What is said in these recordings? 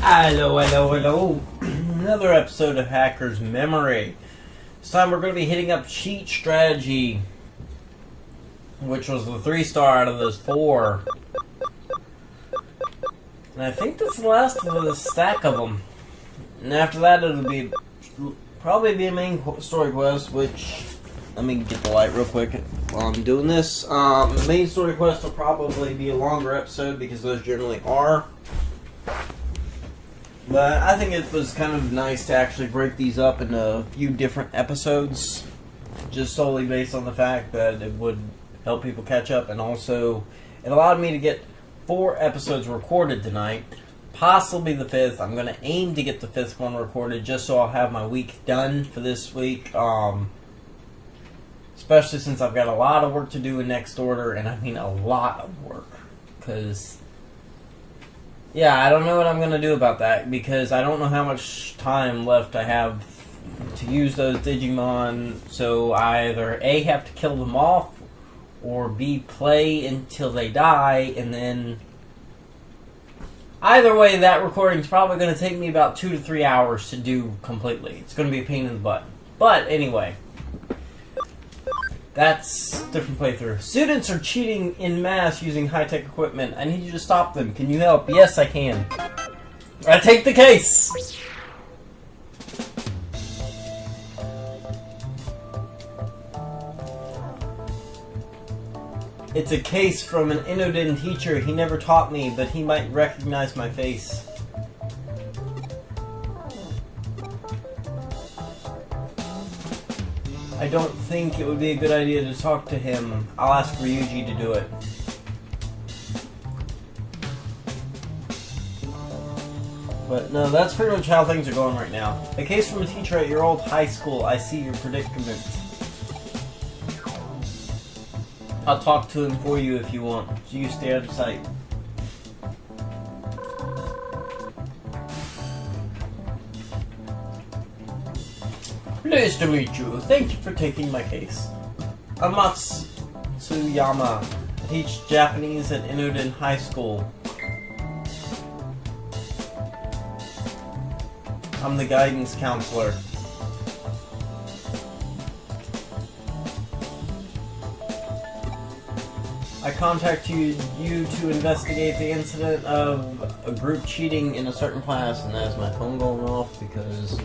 Hello, hello, hello. Another episode of Hacker's Memory. This time we're going to be hitting up Cheat Strategy, which was the 3-star out of those 4. And I think that's the last of the stack of them. And after that it'll probably be a main story quest, which... Let me get the light real quick while I'm doing this. The main story quest will probably be a longer episode because those generally are. But I think it was kind of nice to actually break these up into a few different episodes, just solely based on the fact that it would help people catch up, and also it allowed me to get 4 episodes recorded tonight, possibly the 5th. I'm going to aim to get the 5th one recorded just so I'll have my week done for this week, especially since I've got a lot of work to do in Next Order, and I mean a lot of work, because... yeah, I don't know what I'm going to do about that, because I don't know how much time left I have to use those Digimon, so I either A, have to kill them off, or B, play until they die, and then... either way, that recording's probably going to take me about 2 to 3 hours to do completely. It's going to be a pain in the butt. But, anyway... that's a different playthrough. Students are cheating en masse using high-tech equipment. I need you to stop them. Can you help? Yes, I can. I take the case! It's a case from an Inodin teacher. He never taught me, but he might recognize my face. I don't think it would be a good idea to talk to him. I'll ask Ryuji to do it. But no, that's pretty much how things are going right now. A case from a teacher at your old high school. I see your predicament. I'll talk to him for you if you want. So you stay out of sight. Pleased to meet you. Thank you for taking my case. I'm Matsuyama. I teach Japanese at Inodin High School. I'm the guidance counselor. I contact you to investigate the incident of a group cheating in a certain class, and that is my phone going off because...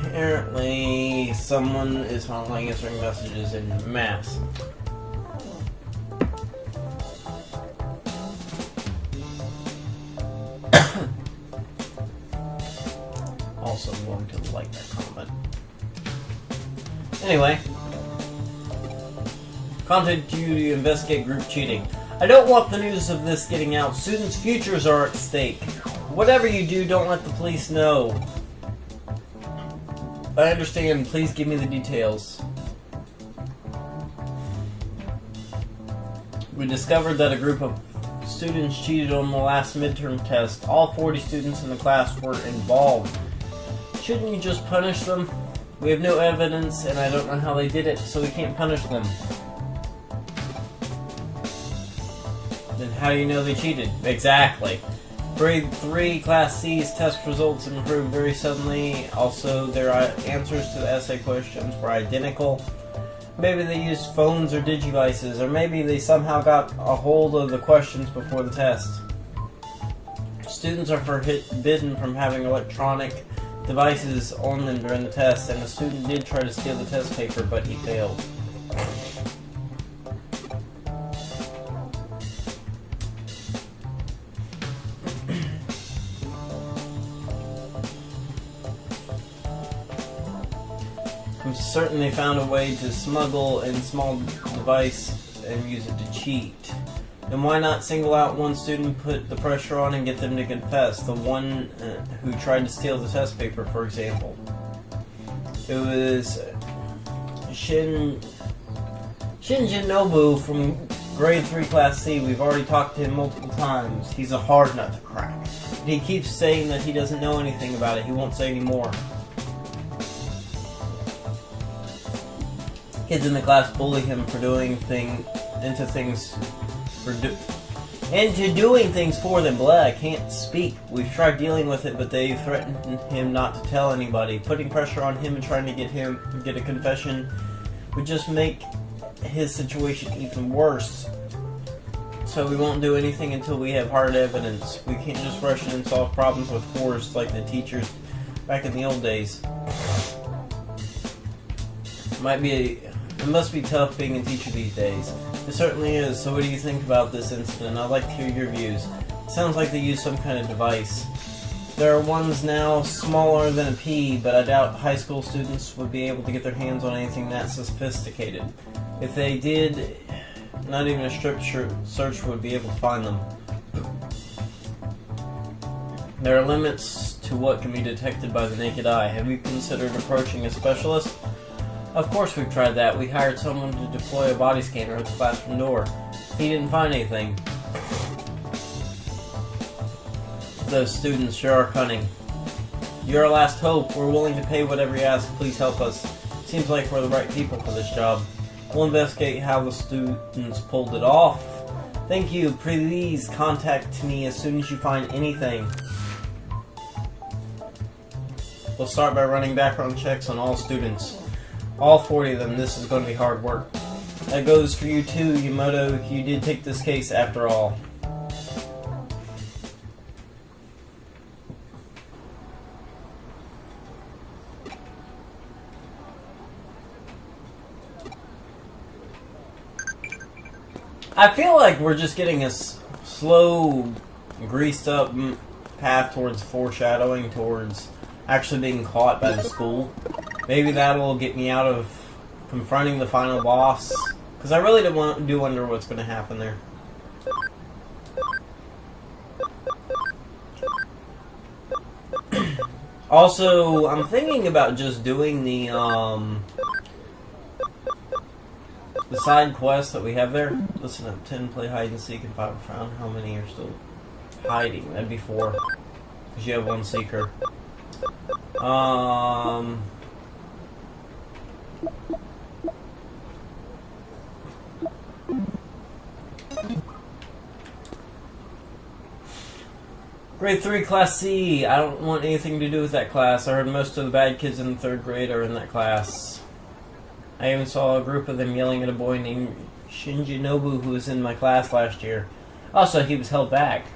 apparently, someone is finally answering messages in mass. Also, I'm going to like that comment. Anyway, contact you to investigate group cheating. I don't want the news of this getting out. Students' futures are at stake. Whatever you do, don't let the police know. I understand. Please give me the details. We discovered that a group of students cheated on the last midterm test. All 40 students in the class were involved. Shouldn't you just punish them? We have no evidence, and I don't know how they did it, so we can't punish them. Then how do you know they cheated? Exactly. Grade 3 Class C's test results improved very suddenly. Also, their answers to the essay questions were identical. Maybe they used phones or digivices, or maybe they somehow got a hold of the questions before the test. Students are forbidden from having electronic devices on them during the test, and the student did try to steal the test paper, but he failed. We certainly found a way to smuggle in small device and use it to cheat. Then why not single out one student, put the pressure on, and get them to confess? The one who tried to steal the test paper, for example. It was Shinjinobu from grade 3 Class C. We've already talked to him multiple times. He's a hard nut to crack. He keeps saying that he doesn't know anything about it. He won't say any more. Kids in the class bully him for doing things into doing things for them. Blah, I can't speak. We've tried dealing with it, but they threatened him not to tell anybody. Putting pressure on him and trying to get a confession would just make his situation even worse. So we won't do anything until we have hard evidence. We can't just rush in and solve problems with force like the teachers back in the old days. It must be tough being a teacher these days. It certainly is. So what do you think about this incident? I'd like to hear your views. It sounds like they use some kind of device. There are ones now smaller than a pea, but I doubt high school students would be able to get their hands on anything that sophisticated. If they did, not even a strip search would be able to find them. There are limits to what can be detected by the naked eye. Have you considered approaching a specialist? Of course we've tried that. We hired someone to deploy a body scanner at the classroom door. He didn't find anything. Those students sure are cunning. You're our last hope. We're willing to pay whatever you ask. Please help us. Seems like we're the right people for this job. We'll investigate how the students pulled it off. Thank you. Please contact me as soon as you find anything. We'll start by running background checks on all students. All 40 of them. This is going to be hard work. That goes for you too, Yamato. You did take this case after all. I feel like we're just getting a slow, greased up path towards foreshadowing, towards actually being caught by the school. Maybe that'll get me out of confronting the final boss, because I really do wonder what's going to happen there. Also, I'm thinking about just doing the side quests that we have there. Listen up, 10 play hide and seek and 5 are found. How many are still hiding? That'd be 4, because you have 1 seeker. Grade 3, Class C. I don't want anything to do with that class. I heard most of the bad kids in the 3rd grade are in that class. I even saw a group of them yelling at a boy named Shinji Nobu who was in my class last year. Also, he was held back.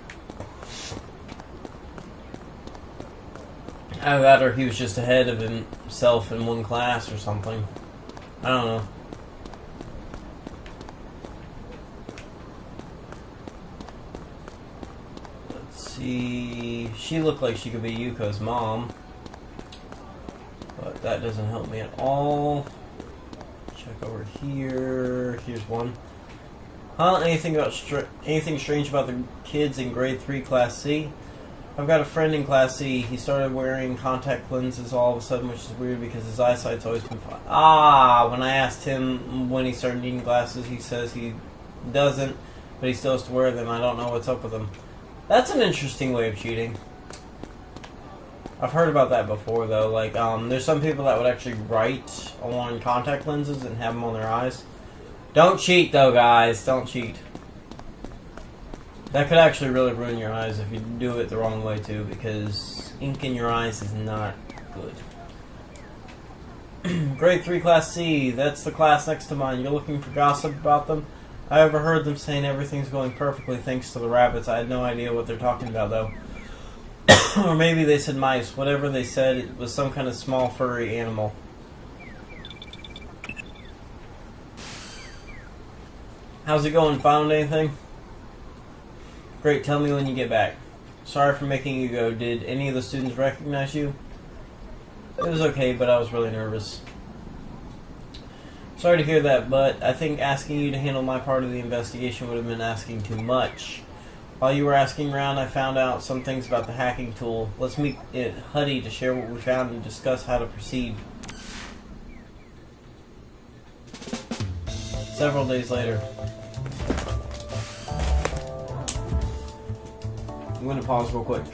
Either that or he was just ahead of himself in one class or something. I don't know. Let's see. She looked like she could be Yuko's mom. But that doesn't help me at all. Check over here. Here's one. Huh? Anything strange about the kids in grade 3 Class C? I've got a friend in Class C. He started wearing contact lenses all of a sudden, which is weird because his eyesight's always been fine. When I asked him when he started needing glasses, he says he doesn't, but he still has to wear them. I don't know what's up with him. That's an interesting way of cheating. I've heard about that before, though. Like, there's some people that would actually write on contact lenses and have them on their eyes. Don't cheat, though, guys. Don't cheat. That could actually really ruin your eyes if you do it the wrong way, too, because ink in your eyes is not good. Grade 3 Class C. That's the class next to mine. You're looking for gossip about them? I overheard them saying everything's going perfectly thanks to the rabbits. I had no idea what they're talking about, though. Or maybe they said mice. Whatever they said, it was some kind of small furry animal. How's it going? Found anything? Great, tell me when you get back. Sorry for making you go. Did any of the students recognize you? It was okay, but I was really nervous. Sorry to hear that, but I think asking you to handle my part of the investigation would have been asking too much. While you were asking around, I found out some things about the hacking tool. Let's meet at Huddy to share what we found and discuss how to proceed. Several days later. I'm going to pause real quick.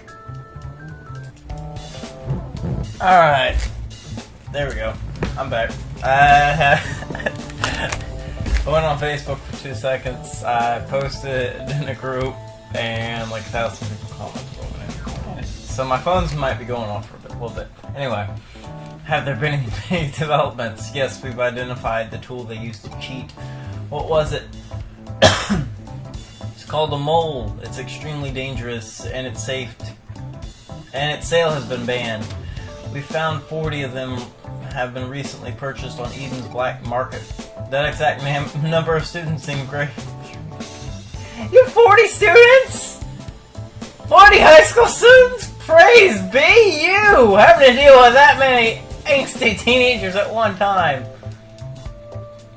Alright. There we go. I'm back. I went on Facebook for 2 seconds. I posted in a group and like 1,000 people commented. So my phones might be going off for a little bit. Anyway, have there been any developments? Yes, we've identified the tool they used to cheat. What was it? It's called a mole. It's extremely dangerous, and it's safe. And its sale has been banned. We found 40 of them have been recently purchased on Eden's black market. That exact number of students in grade. You have 40 students? 40 high school students? Praise be you! Having to deal with that many angsty teenagers at one time.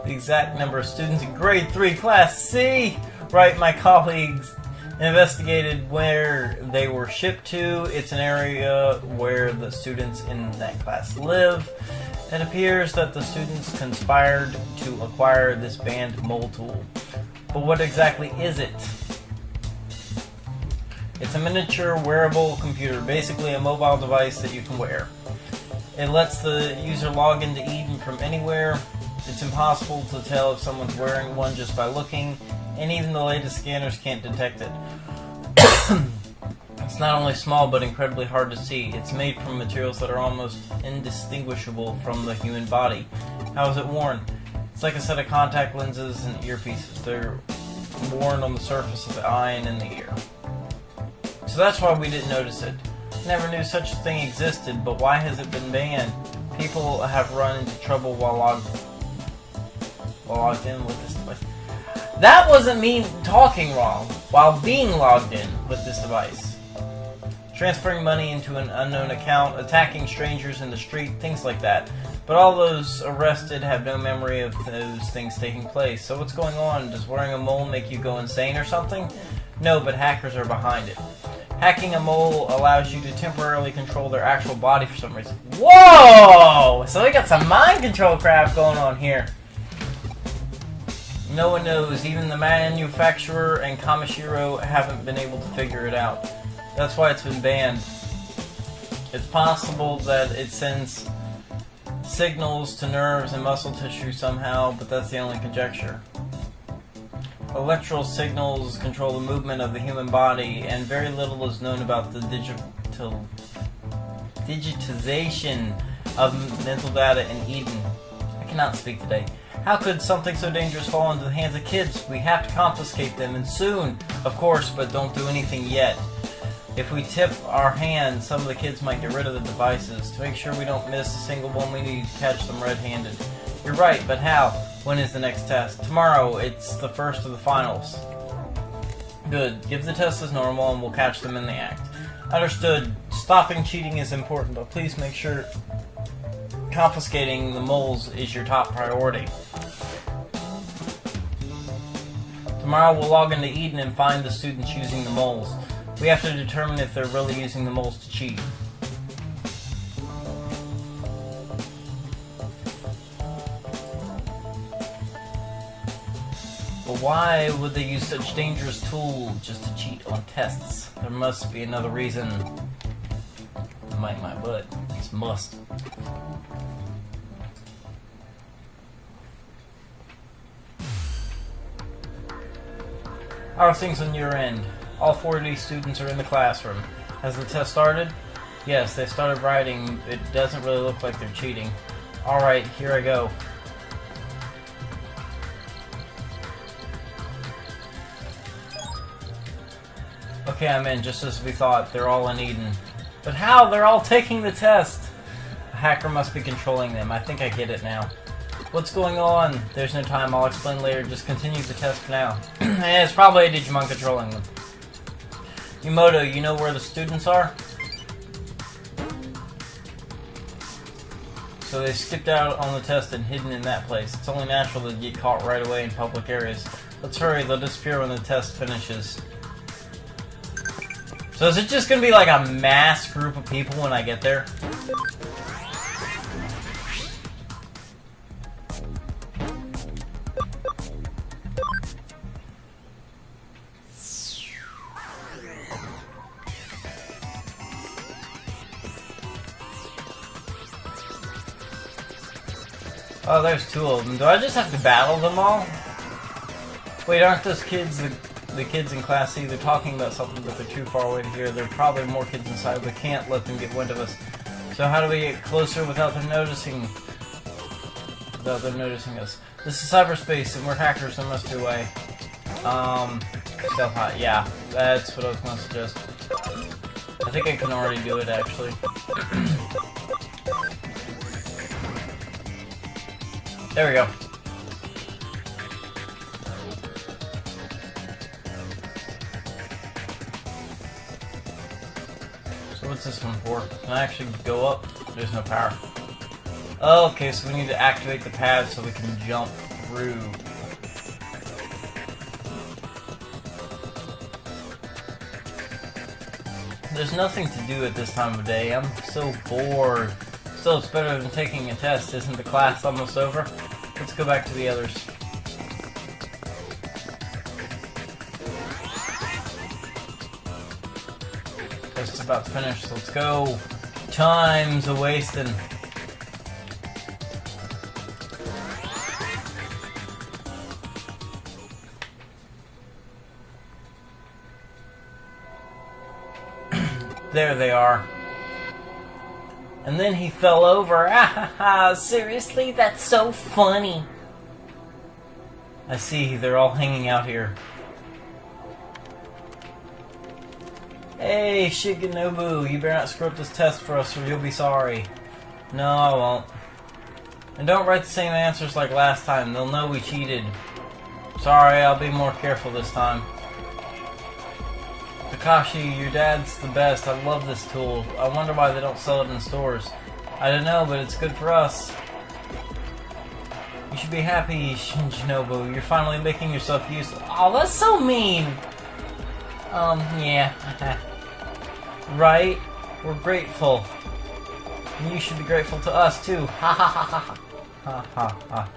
The exact number of students in grade 3 class C. Right, my colleagues investigated where they were shipped to. It's an area where the students in that class live. It appears that the students conspired to acquire this banned mole tool. But what exactly is it? It's a miniature wearable computer, basically a mobile device that you can wear. It lets the user log into Eden from anywhere. It's impossible to tell if someone's wearing one just by looking, and even the latest scanners can't detect it. It's not only small, but incredibly hard to see. It's made from materials that are almost indistinguishable from the human body. How is it worn? It's like a set of contact lenses and earpieces. They're worn on the surface of the eye and in the ear. So that's why we didn't notice it. Never knew such a thing existed, but why has it been banned? People have run into trouble while logged in with this device. That wasn't me talking wrong. While being logged in with this device. Transferring money into an unknown account, attacking strangers in the street, things like that. But all those arrested have no memory of those things taking place. So what's going on? Does wearing a mole make you go insane or something? No, but hackers are behind it. Hacking a mole allows you to temporarily control their actual body for some reason. Whoa! So we got some mind control crap going on here. No one knows. Even the manufacturer and Kamishiro haven't been able to figure it out. That's why it's been banned. It's possible that it sends signals to nerves and muscle tissue somehow, but that's the only conjecture. Electrical signals control the movement of the human body, and very little is known about the digitization of mental data in Eden. I cannot speak today. How could something so dangerous fall into the hands of kids? We have to confiscate them, and soon, of course, but don't do anything yet. If we tip our hand, some of the kids might get rid of the devices. To make sure we don't miss a single one, we need to catch them red-handed. You're right, but how? When is the next test? Tomorrow. It's the first of the finals. Good. Give the test as normal and we'll catch them in the act. Understood. Stopping cheating is important, but please make sure confiscating the moles is your top priority. Tomorrow we'll log into Eden and find the students using the moles. We have to determine if they're really using the moles to cheat. But why would they use such dangerous tools just to cheat on tests? There must be another reason. Might my butt. It's must. How are things on your end? All 40 students are in the classroom. Has the test started? Yes, they started writing. It doesn't really look like they're cheating. Alright, here I go. Okay, I'm in, just as we thought. They're all in Eden. But how? They're all taking the test! A hacker must be controlling them. I think I get it now. What's going on? There's no time. I'll explain later. Just continue the test for now. Yeah, it's probably a Digimon controlling them. Yumoto, you know where the students are? So they skipped out on the test and hidden in that place. It's only natural to get caught right away in public areas. Let's hurry. They'll disappear when the test finishes. So is it just going to be like a mass group of people when I get there? Oh, there's two of them. Do I just have to battle them all? Wait, aren't those kids the the kids in Class C, they're talking about something, but they're too far away to hear. There are probably more kids inside. We can't let them get wind of us. So how do we get closer without them noticing? Without them noticing us. This is cyberspace, and we're hackers. There must be a way. Stealth hot. Yeah, that's what I was going to suggest. I think I can already do it, actually. There we go. So what's this one for? Can I actually go up? There's no power. Okay, so we need to activate the pad so we can jump through. There's nothing to do at this time of day. I'm so bored. Still, it's better than taking a test. Isn't the class almost over? Let's go back to the others. Test's about to finish, so let's go. Time's a-wasting. There they are. And then he fell over. Ah, seriously? That's so funny. I see, they're all hanging out here. Hey, Shigenobu, you better not screw up this test for us or you'll be sorry. No, I won't. And don't write the same answers like last time. They'll know we cheated. Sorry, I'll be more careful this time. Takashi, your dad's the best. I love this tool. I wonder why they don't sell it in stores. I don't know, but it's good for us. You should be happy, Shinobu. You're finally making yourself useful. Oh, that's so mean! Yeah. Right? We're grateful. And you should be grateful to us, too. Ha ha ha ha. Ha ha ha.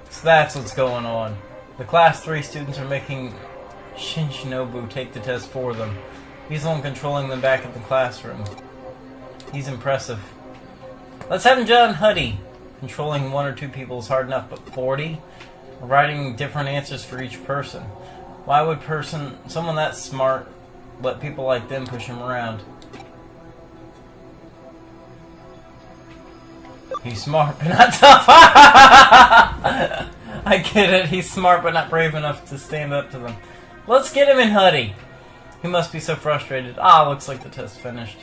So that's what's going on. The Class 3 students are making Shinobu take the test for them. He's the one controlling them back at the classroom. He's impressive. Let's have him John Huddy. Controlling 1 or 2 people is hard enough, but 40? Writing different answers for each person. Why would someone that smart let people like them push him around? He's smart, but not tough. I get it. He's smart, but not brave enough to stand up to them. Let's get him in Huddy. He must be so frustrated. Ah, looks like the test finished.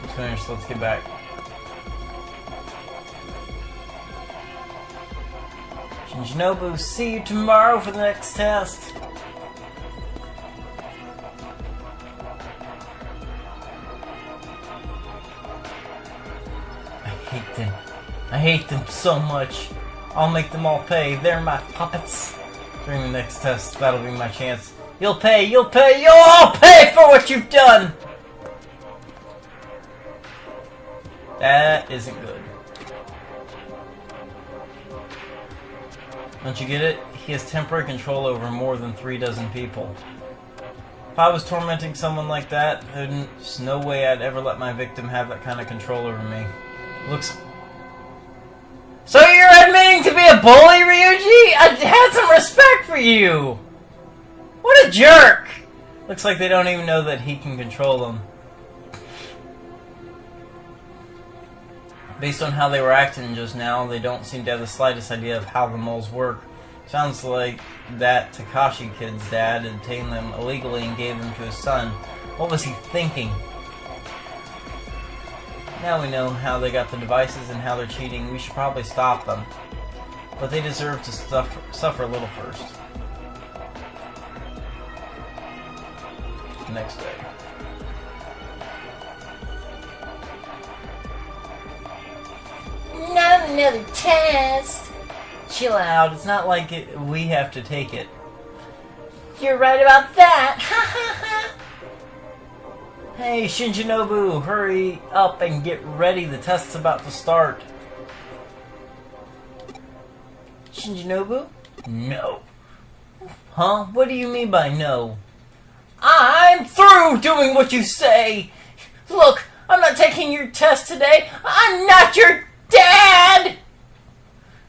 It's finished. Let's get back. Shinjinobu, see you tomorrow for the next test. I hate them so much. I'll make them all pay. They're my puppets. During the next test, that'll be my chance. You'll pay, you'll all pay for what you've done! That isn't good. Don't you get it? He has temporary control over more than 3 dozen people. If I was tormenting someone like that, there's no way I'd ever let my victim have that kind of control over me. Looks... So you're admitting to be a bully, Ryuji? I had some respect for you! What a jerk! Looks like they don't even know that he can control them. Based on how they were acting just now, they don't seem to have the slightest idea of how the moles work. Sounds like that Takashi kid's dad obtained them illegally and gave them to his son. What was he thinking? Now we know how they got the devices and how they're cheating. We should probably stop them. But they deserve to suffer a little first. Next day. Not another test! Chill out, it's not like we have to take it. You're right about that! Ha ha ha! Hey, Shinjinobu, hurry up and get ready. The test's about to start. Shinjinobu? No. Huh? What do you mean by no? I'm through doing what you say! Look, I'm not taking your test today. I'm not your dad!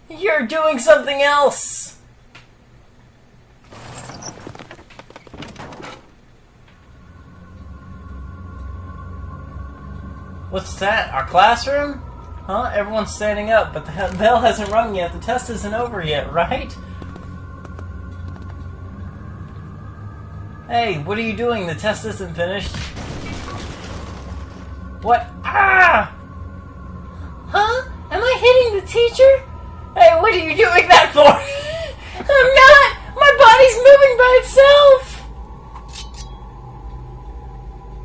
You're doing something else! What's that? Our classroom? Huh? Everyone's standing up, but the bell hasn't rung yet. The test isn't over yet, right? Hey, what are you doing? The test isn't finished. What? Ah! Huh? Am I hitting the teacher? Hey, what are you doing that for? I'm not! My body's moving by itself!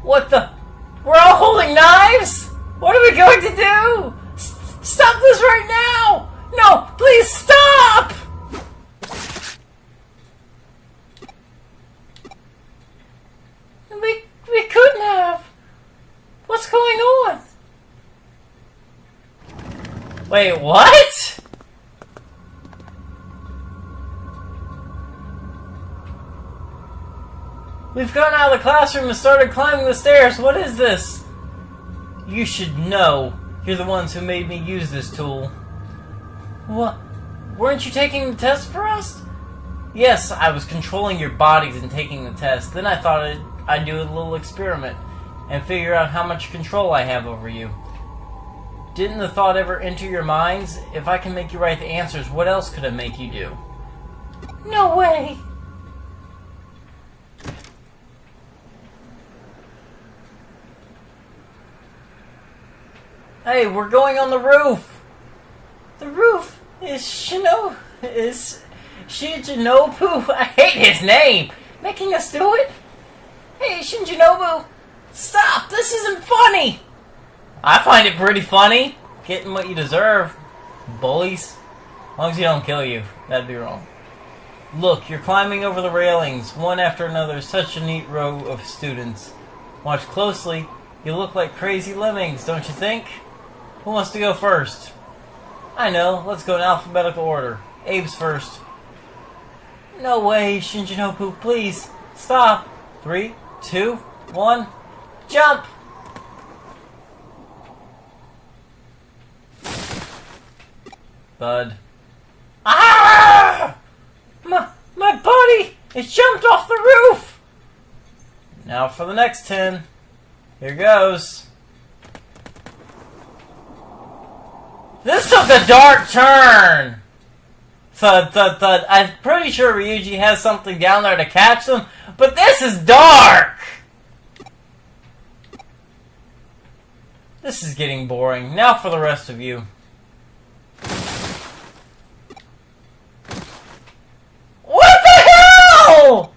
What the? We're all holding knives? What are we going to do? Stop this right now! No, please stop! We couldn't have. What's going on? Wait, what? We've gone out of the classroom and started climbing the stairs. What is this? You should know. You're the ones who made me use this tool. What? Weren't you taking the test for us? Yes, I was controlling your bodies and taking the test. Then I thought I'd do a little experiment and figure out how much control I have over you. Didn't the thought ever enter your minds? If I can make you write the answers, what else could I make you do? No way! Hey, we're going on the roof! The roof is Shinobu. I hate his name! Making us do it? Hey, Shinobu! Stop! This isn't funny! I find it pretty funny. Getting what you deserve. Bullies. As long as you don't kill you. That'd be wrong. Look, you're climbing over the railings, one after another, such a neat row of students. Watch closely. You look like crazy lemmings, don't you think? Who wants to go first? I know. Let's go in alphabetical order. Abe's first. No way, Shinobu. Please. Stop. 3, 2, 1. Jump! Bud. Ah! My body! It jumped off the roof! Now for the next 10. Here goes. This took a dark turn! Thud, thud, thud. I'm pretty sure Ryuji has something down there to catch them, but this is dark! This is getting boring. Now for the rest of you. What the hell?!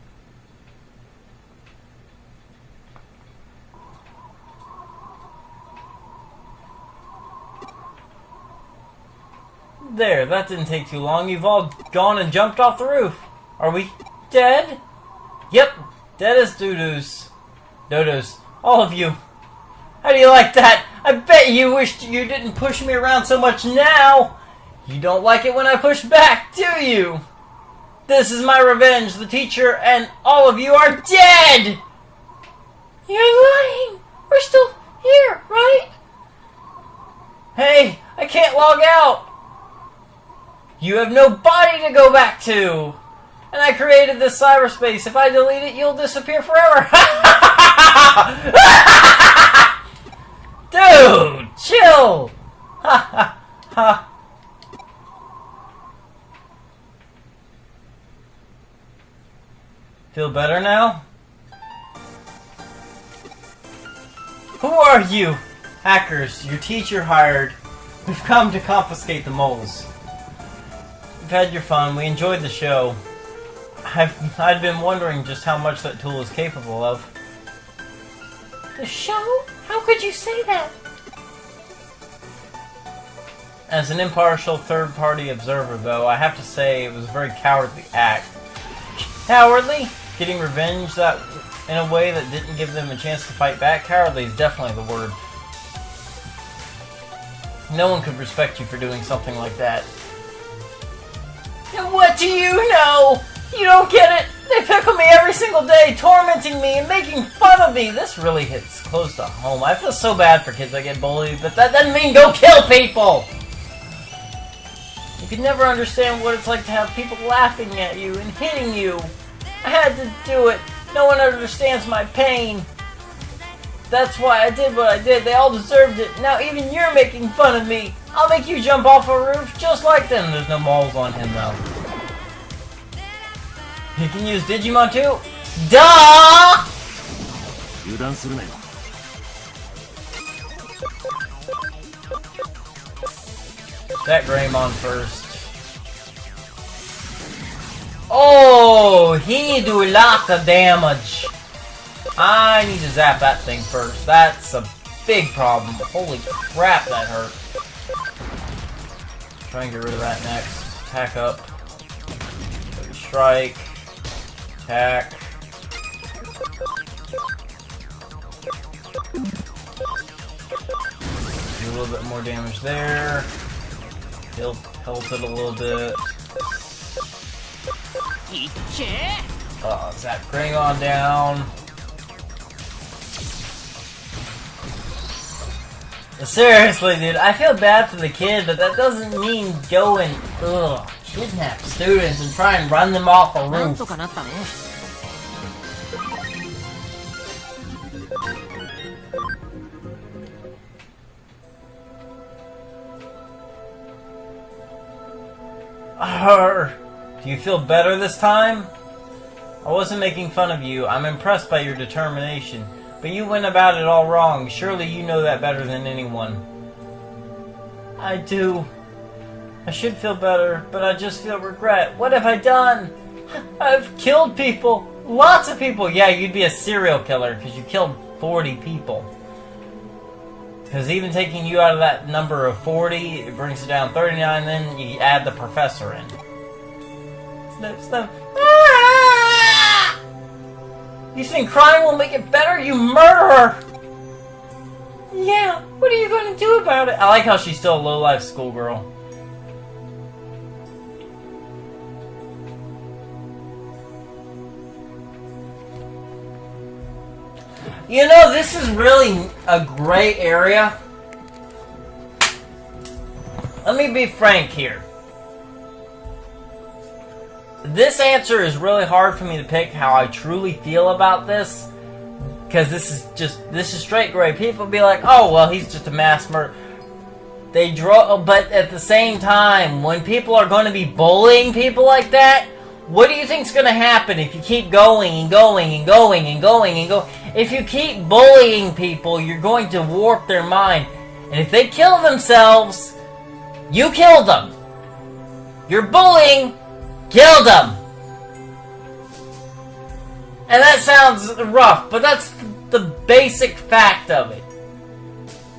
There, that didn't take too long. You've all gone and jumped off the roof. Are we dead? Yep, dead as doo-doos. Dodos. All of you. How do you like that? I bet you wished you didn't push me around so much now. You don't like it when I push back, do you? This is my revenge. The teacher and all of you are dead! You're lying. We're still here, right? Hey, I can't log out. You have no body to go back to. And I created this cyberspace. If I delete it, you'll disappear forever. Dude, chill. Ha ha ha. Feel better now? Who are you? Hackers, your teacher hired. We've come to confiscate the moles. You've had your fun. We enjoyed the show. I'd been wondering just how much that tool is capable of. The show? How could you say that? As an impartial third-party observer, though, I have to say it was a very cowardly act. Cowardly? Getting revenge that in a way that didn't give them a chance to fight back? Cowardly is definitely the word. No one could respect you for doing something like that. And what do you know? You don't get it! They pickle me every single day, tormenting me and making fun of me! This really hits close to home. I feel so bad for kids that get bullied, but that doesn't mean go kill people! If could never understand what it's like to have people laughing at you and hitting you. I had to do it. No one understands my pain. That's why I did what I did. They all deserved it. Now even you're making fun of me. I'll make you jump off a roof just like them. There's no balls on him though. He can use Digimon too? Duh! That Greymon first. Oh, he do a lot of damage. I need to zap that thing first. That's a big problem. Holy crap, that hurt. Try and get rid of that next. Attack up. Strike. Attack. Do a little bit more damage there. He'll help it a little bit. Zap Greymon down. Seriously, dude, I feel bad for the kid, but that doesn't mean go and kidnap students and try and run them off a roof. Do you feel better this time? I wasn't making fun of you. I'm impressed by your determination. But you went about it all wrong. Surely you know that better than anyone. I do. I should feel better, but I just feel regret. What have I done? I've killed people. Lots of people. Yeah, you'd be a serial killer because you killed 40 people. Because even taking you out of that number of 40, it brings it down 39, then you add the professor in. Snip, snip. Ah! You think crying will make it better? You murderer! Yeah, what are you going to do about it? I like how she's still a low-life schoolgirl. You know, this is really a gray area. Let me be frank here. This answer is really hard for me to pick how I truly feel about this. Because this is straight gray. People be like, oh, well, he's just a mass murderer. But at the same time, when people are going to be bullying people like that, what do you think's going to happen if you keep going and going and going and going and going? If you keep bullying people, you're going to warp their mind. And if they kill themselves, you killed them. You're bullying, killed them. And that sounds rough, but that's the basic fact of it.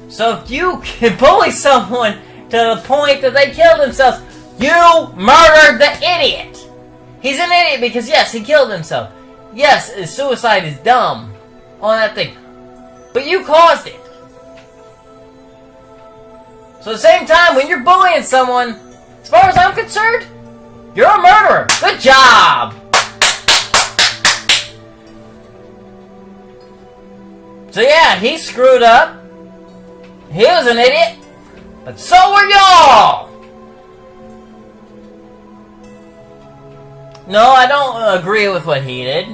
So if you can bully someone to the point that they kill themselves, you murdered the idiot. He's an idiot because, yes, he killed himself. Yes, his suicide is dumb on that thing. But you caused it. So at the same time, when you're bullying someone, as far as I'm concerned, you're a murderer. Good job! So yeah, he screwed up. He was an idiot. But so were y'all! No, I don't agree with what he did.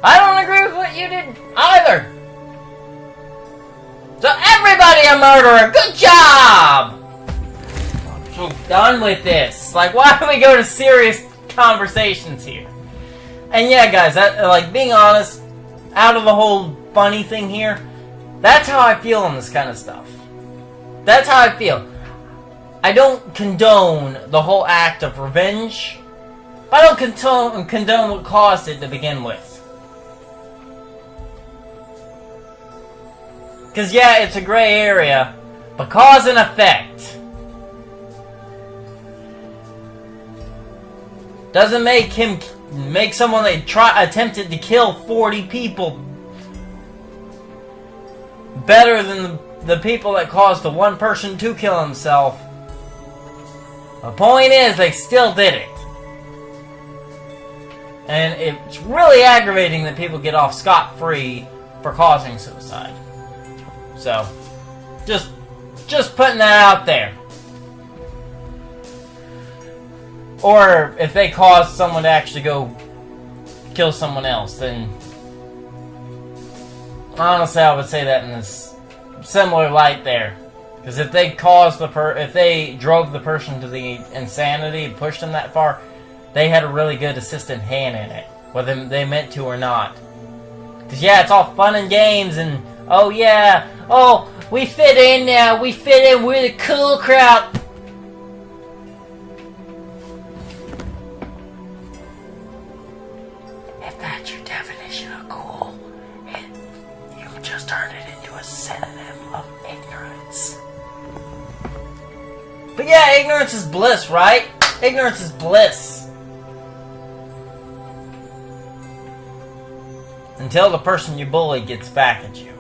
I don't agree with what you did either. So everybody a murderer. Good job! So done with this. Like, why don't we go to serious conversations here? And yeah, guys, being honest, out of the whole funny thing here, that's how I feel on this kind of stuff. That's how I feel. I don't condone the whole act of revenge. I don't condone what caused it to begin with. Because, yeah, it's a gray area, but cause and effect doesn't make someone that attempted to kill 40 people better than the people that caused the one person to kill himself. The point is, they still did it. And it's really aggravating that people get off scot-free for causing suicide. So, just putting that out there. or if they caused someone to actually go kill someone else, then honestly I would say that in this similar light there. Because if they caused if they drove the person to the insanity and pushed them that far, they had a really good assistant hand in it, whether they meant to or not. Because yeah, it's all fun and games, and oh yeah, oh, we fit in now, we fit in, we're the cool crowd. If that's your definition of cool, you just turned it into a synonym of ignorance. But yeah, ignorance is bliss, right? Ignorance is bliss. Until the person you bully gets back at you.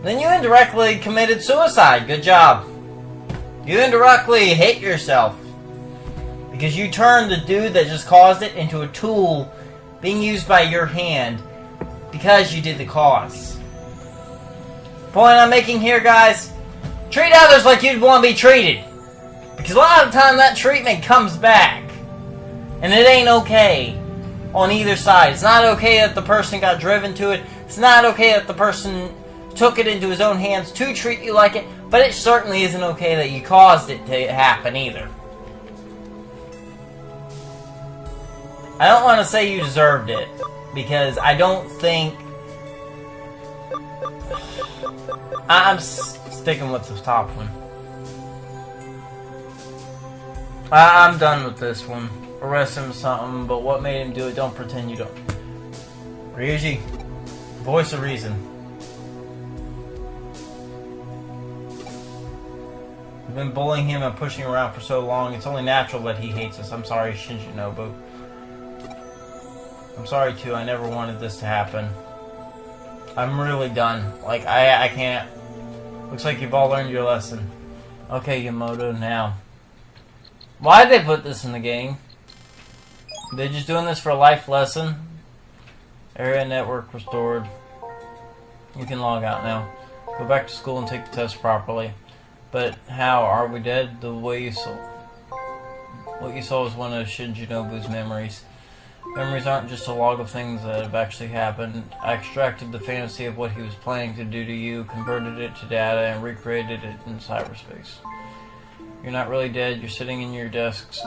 Then you indirectly committed suicide. Good job. You indirectly hate yourself. Because you turned the dude that just caused it into a tool being used by your hand because you did the cause. Point I'm making here, guys, treat others like you'd want to be treated. Because a lot of the time that treatment comes back. And it ain't okay on either side. It's not okay that the person got driven to it. It's not okay that the person took it into his own hands to treat you like it. But it certainly isn't okay that you caused it to happen either. I don't want to say you deserved it, because I don't think... I'm sticking with the top one. I'm done with this one. Arrest him something, but what made him do it? Don't pretend you don't. Ryuji, voice of reason. We've been bullying him and pushing him around for so long, it's only natural that he hates us. I'm sorry, Shinjinobu. I'm sorry too, I never wanted this to happen. I'm really done. Like, I can't. Looks like you've all learned your lesson. Okay, Yamoto, now. Why'd they put this in the game? They're just doing this for a life lesson. Area network restored. You can log out now. Go back to school and take the test properly. But how? Are we dead? The way you saw... What you saw was one of Shinjinobu's memories. Memories aren't just a log of things that have actually happened. I extracted the fantasy of what he was planning to do to you, converted it to data, and recreated it in cyberspace. You're not really dead. You're sitting in your desks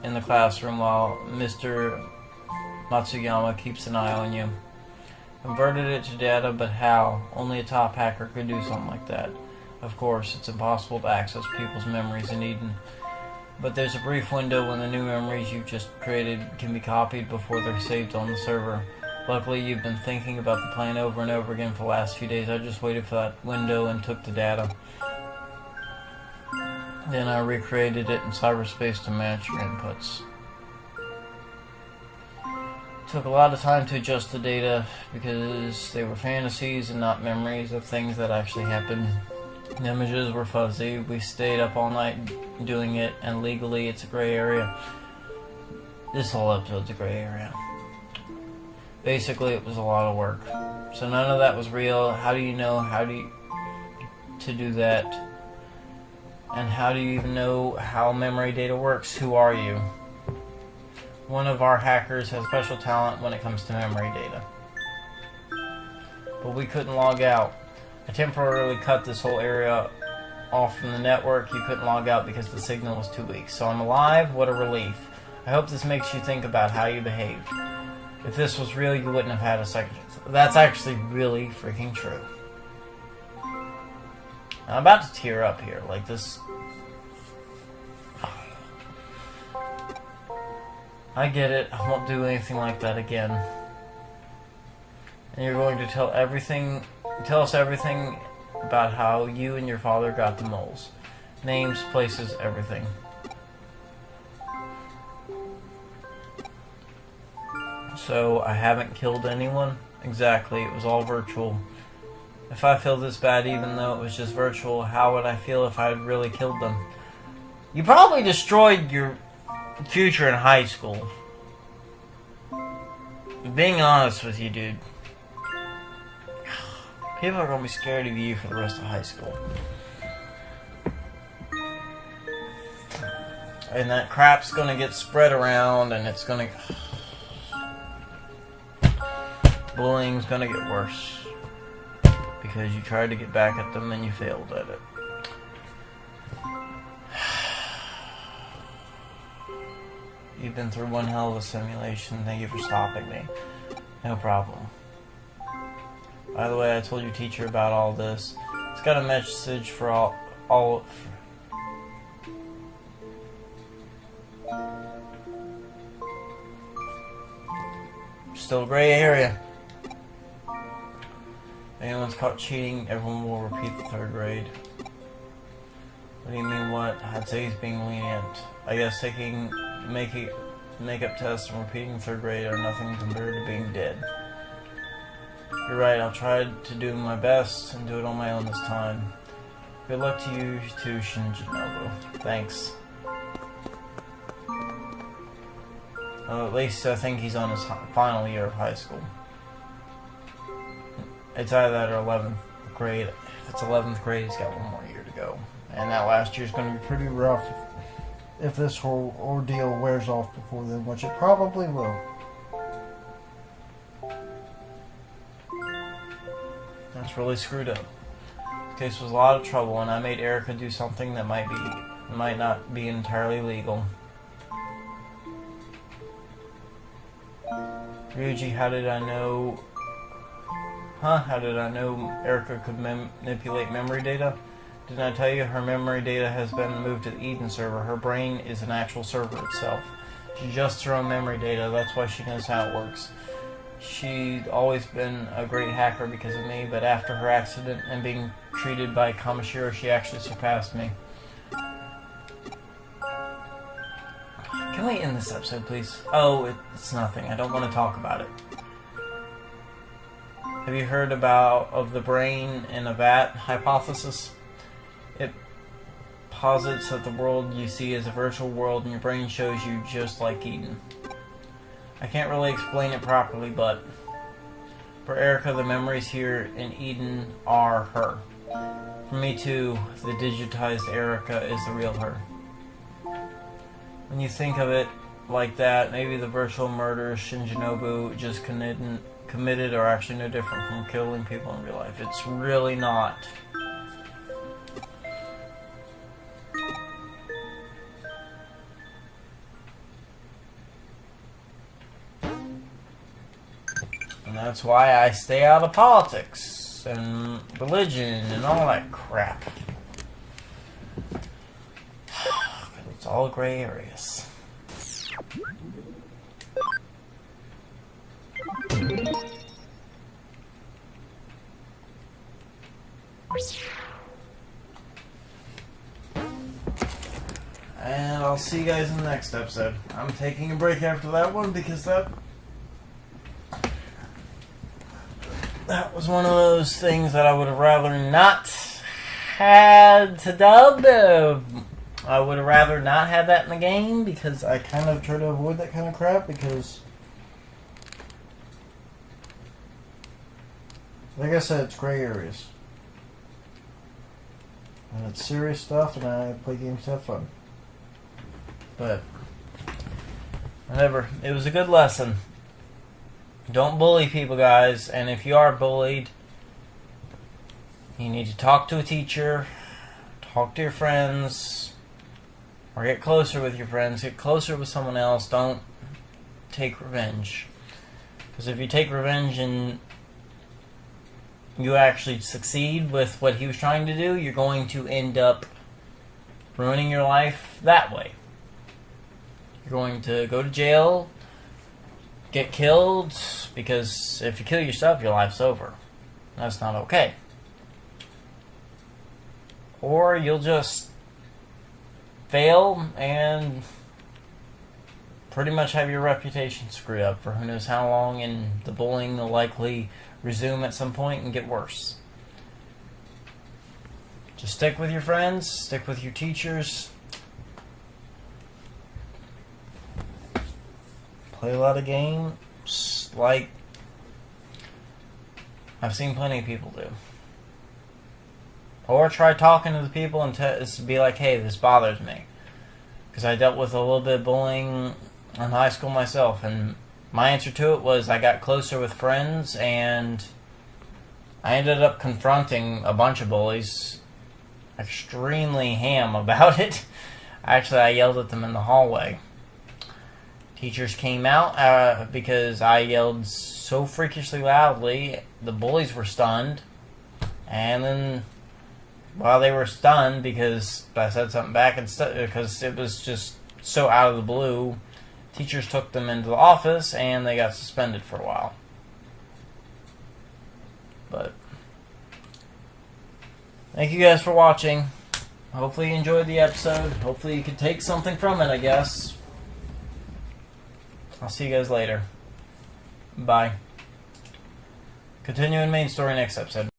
in the classroom while Mr. Matsuyama keeps an eye on you. Converted it to data, but how? Only a top hacker could do something like that. Of course, it's impossible to access people's memories in Eden. But there's a brief window when the new memories you've just created can be copied before they're saved on the server. Luckily, you've been thinking about the plan over and over again for the last few days. I just waited for that window and took the data. Then I recreated it in cyberspace to match your inputs. It took a lot of time to adjust the data because they were fantasies and not memories of things that actually happened. The images were fuzzy. We stayed up all night doing it, and legally it's a gray area. This whole episode's a gray area. Basically, it was a lot of work. So none of that was real. How do you know to do that? And how do you even know how memory data works? Who are you? One of our hackers has special talent when it comes to memory data. But we couldn't log out. I temporarily cut this whole area off from the network. You couldn't log out because the signal was too weak. So I'm alive? What a relief. I hope this makes you think about how you behaved. If this was real, you wouldn't have had a second chance. That's actually really freaking true. I'm about to tear up here. Like this... I get it. I won't do anything like that again. And you're going to tell us everything about how you and your father got the moles. Names, places, everything. So, I haven't killed anyone? Exactly, it was all virtual. If I feel this bad even though it was just virtual, how would I feel if I had really killed them? You probably destroyed your future in high school. Being honest with you, dude. People are going to be scared of you for the rest of high school. And that crap's gonna get spread around, and it's gonna... Bullying's gonna get worse. Because you tried to get back at them and you failed at it. You've been through one hell of a simulation. Thank you for stopping me. No problem. By the way, I told your teacher about all this. It's got a message for all still a gray area. If anyone's caught cheating, everyone will repeat the 3rd grade. What do you mean what? I'd say he's being lenient. I guess taking makeup tests and repeating 3rd grade are nothing compared to being dead. You're right, I'll try to do my best and do it on my own this time. Good luck to you too, Shinjinobu. Thanks. Well, at least I think he's on his final year of high school. It's either that or 11th grade. If it's 11th grade, he's got one more year to go. And that last year's going to be pretty rough if this whole ordeal wears off before then, which it probably will. That's really screwed up. This case was a lot of trouble, and I made Erica do something that might not be entirely legal. Ryuji, how did I know Erica could manipulate memory data? Didn't I tell you her memory data has been moved to the Eden server? Her brain is an actual server itself. She adjusts her own memory data, that's why she knows how it works. She'd always been a great hacker because of me, but after her accident and being treated by Kamashiro, she actually surpassed me. Can we end this episode, please? Oh, it's nothing. I don't want to talk about it. Have you heard of the brain in a vat hypothesis? It posits that the world you see is a virtual world and your brain shows you just like Eden. I can't really explain it properly, but for Erica, the memories here in Eden are her. For me too, the digitized Erica is the real her. When you think of it like that, maybe the virtual murders Shinjinobu just committed are actually no different from killing people in real life. It's really not. And that's why I stay out of politics and religion and all that crap. It's all gray areas. And I'll see you guys in the next episode. I'm taking a break after that one because that was one of those things that I would have rather not had to dub. I would have rather not had that in the game because I kind of try to avoid that kind of crap because, like I said, it's gray areas. And it's serious stuff, and I play games to have fun. But, whatever. It was a good lesson. Don't bully people, guys. And if you are bullied, you need to talk to a teacher, talk to your friends, or get closer with your friends. Get closer with someone else. Don't take revenge. Because if you take revenge and you actually succeed with what he was trying to do, you're going to end up ruining your life that way. You're going to go to jail, get killed, because if you kill yourself, your life's over. That's not okay. Or you'll just fail and pretty much have your reputation screwed up for who knows how long, and the bullying will likely resume at some point and get worse. Just stick with your friends, stick with your teachers, play a lot of games like I've seen plenty of people do. Or try talking to the people and be like, hey, this bothers me. because I dealt with a little bit of bullying in high school myself, and my answer to it was I got closer with friends, and I ended up confronting a bunch of bullies, extremely ham about it. Actually, I yelled at them in the hallway. Teachers came out because I yelled so freakishly loudly. The bullies were stunned, and then while they were stunned because I said something back, and because it was just so out of the blue, teachers took them into the office and they got suspended for a while. But thank you guys for watching. Hopefully you enjoyed the episode. Hopefully you could take something from it, I guess. I'll see you guys later. Bye. Continuing main story next episode.